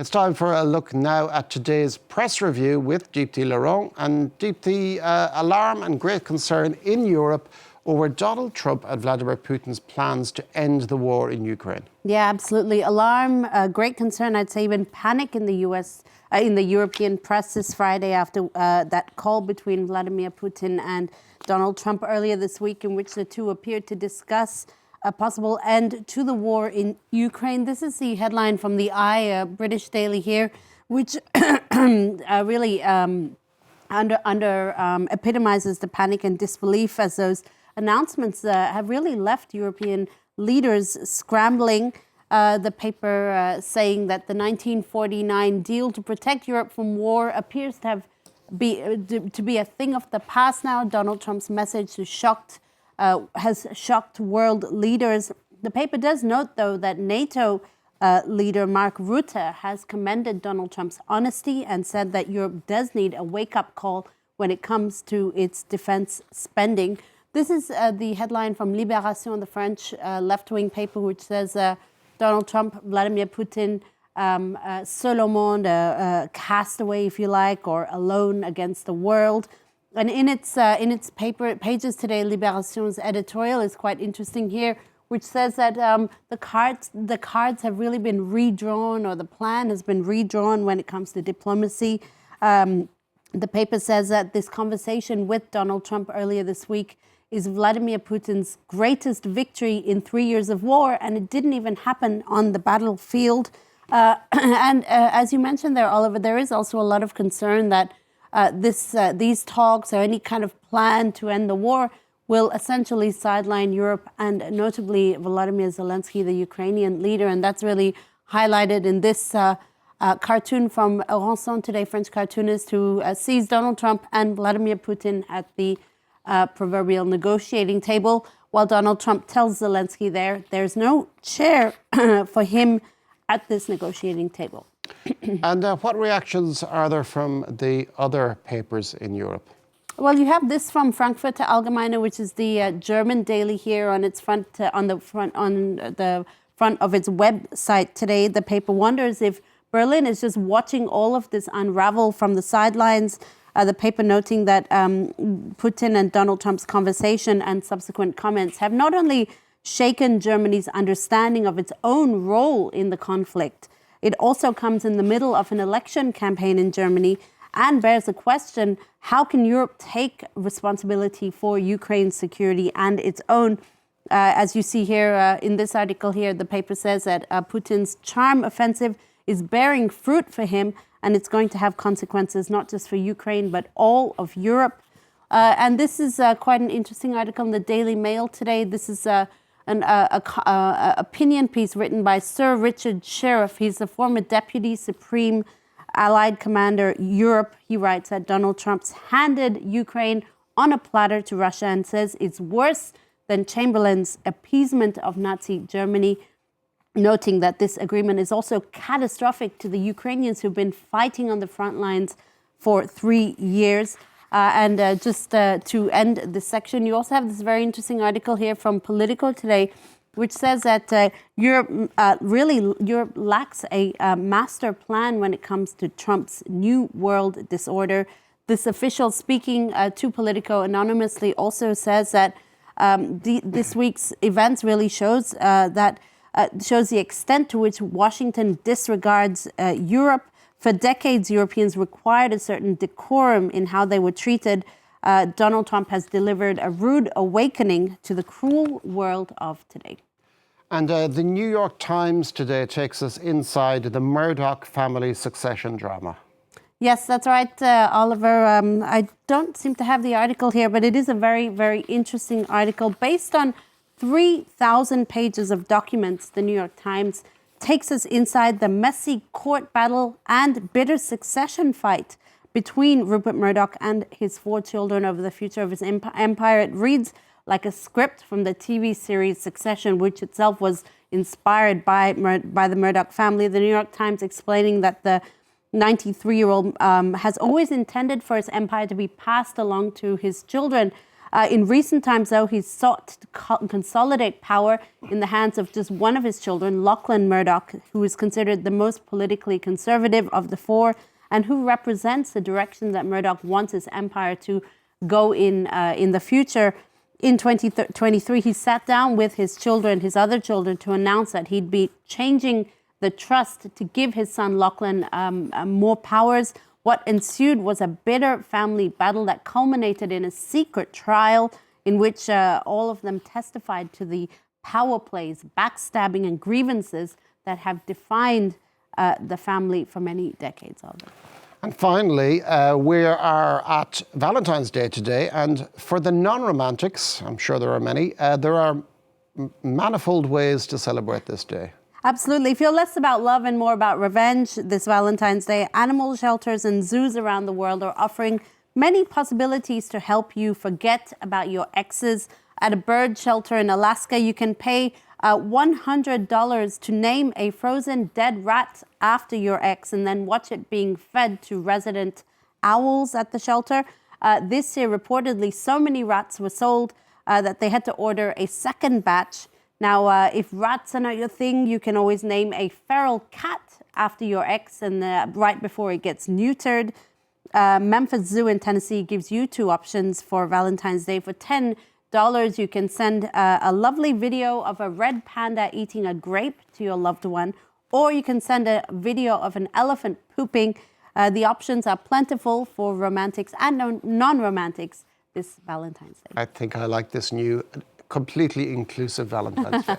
It's time for a look now at today's press review with Deepti Laurent. And Deepti, alarm and great concern in Europe over Donald Trump and Vladimir Putin's plans to end the war in Ukraine. Yeah, absolutely. Alarm, great concern, I'd say even panic in the in the European press this Friday after that call between Vladimir Putin and Donald Trump earlier this week, in which the two appeared to discuss a possible end to the war in Ukraine. This is the headline from the a British daily here, which really epitomizes the panic and disbelief as those announcements have really left European leaders scrambling. The paper saying that the 1949 deal to protect Europe from war appears to be a thing of the past now. Donald Trump's message has shocked world leaders. The paper does note, though, that NATO leader Mark Rutte has commended Donald Trump's honesty and said that Europe does need a wake-up call when it comes to its defense spending. This is the headline from Libération, the French left-wing paper, which says Donald Trump, Vladimir Putin, seul au monde, castaway, if you like, or alone against the world. And in its paper pages today, Libération's editorial is quite interesting here, which says that the cards have really been redrawn, or the plan has been redrawn when it comes to diplomacy. The paper says that this conversation with Donald Trump earlier this week is Vladimir Putin's greatest victory in 3 years of war, and it didn't even happen on the battlefield. As you mentioned there, Oliver, there is also a lot of concern that these talks or any kind of plan to end the war will essentially sideline Europe and notably Volodymyr Zelensky, the Ukrainian leader. And that's really highlighted in this cartoon from Ranson today, French cartoonist, who sees Donald Trump and Vladimir Putin at the proverbial negotiating table, while Donald Trump tells Zelensky there's no chair for him at this negotiating table. And what reactions are there from the other papers in Europe? Well, you have this from Frankfurter Allgemeine, which is the German daily here on its front on the front of its website today. The paper wonders if Berlin is just watching all of this unravel from the sidelines. The paper noting that Putin and Donald Trump's conversation and subsequent comments have not only shaken Germany's understanding of its own role in the conflict, it also comes in the middle of an election campaign in Germany and bears the question, how can Europe take responsibility for Ukraine's security and its own? As you see here in this article here, the paper says that Putin's charm offensive is bearing fruit for him, and it's going to have consequences not just for Ukraine, but all of Europe. And this is quite an interesting article in the Daily Mail today. This is an opinion piece written by Sir Richard Sheriff. He's the former Deputy Supreme Allied Commander Europe. He writes that Donald Trump's handed Ukraine on a platter to Russia and says it's worse than Chamberlain's appeasement of Nazi Germany, noting that this agreement is also catastrophic to the Ukrainians who've been fighting on the front lines for 3 years. Just to end this section, you also have this very interesting article here from Politico today, which says that Europe lacks a master plan when it comes to Trump's new world disorder. This official speaking to Politico anonymously also says that this week's events really shows the extent to which Washington disregards Europe. For decades, Europeans required a certain decorum in how they were treated. Donald Trump has delivered a rude awakening to the cruel world of today. And the New York Times today takes us inside the Murdoch family succession drama. Yes, that's right, Oliver. I don't seem to have the article here, but it is a very, very interesting article based on 3,000 pages of documents. The New York Times takes us inside the messy court battle and bitter succession fight between Rupert Murdoch and his 4 children over the future of his empire. It reads like a script from the TV series Succession, which itself was inspired by the Murdoch family. The New York Times explaining that the 93-year-old has always intended for his empire to be passed along to his children. In recent times, though, he's sought to consolidate power in the hands of just one of his children, Lachlan Murdoch, who is considered the most politically conservative of the four and who represents the direction that Murdoch wants his empire to go in the future. In 2023, he sat down with his children, his other children, to announce that he'd be changing the trust to give his son Lachlan more powers. What ensued was a bitter family battle that culminated in a secret trial in which all of them testified to the power plays, backstabbing, and grievances that have defined the family for many decades of it. And finally, we are at Valentine's Day today, and for the non-romantics, I'm sure there are many, there are manifold ways to celebrate this day. Absolutely. If you're less about love and more about revenge this Valentine's Day, animal shelters and zoos around the world are offering many possibilities to help you forget about your exes. At a bird shelter in Alaska, you can pay $100 to name a frozen dead rat after your ex and then watch it being fed to resident owls at the shelter. This year, reportedly, so many rats were sold that they had to order a second batch. Now, if rats are not your thing, you can always name a feral cat after your ex and right before it gets neutered. Memphis Zoo in Tennessee gives you two options for Valentine's Day. For $10, you can send a lovely video of a red panda eating a grape to your loved one, or you can send a video of an elephant pooping. The options are plentiful for romantics and non-romantics this Valentine's Day. I think I like this new, completely inclusive Valentine's Day.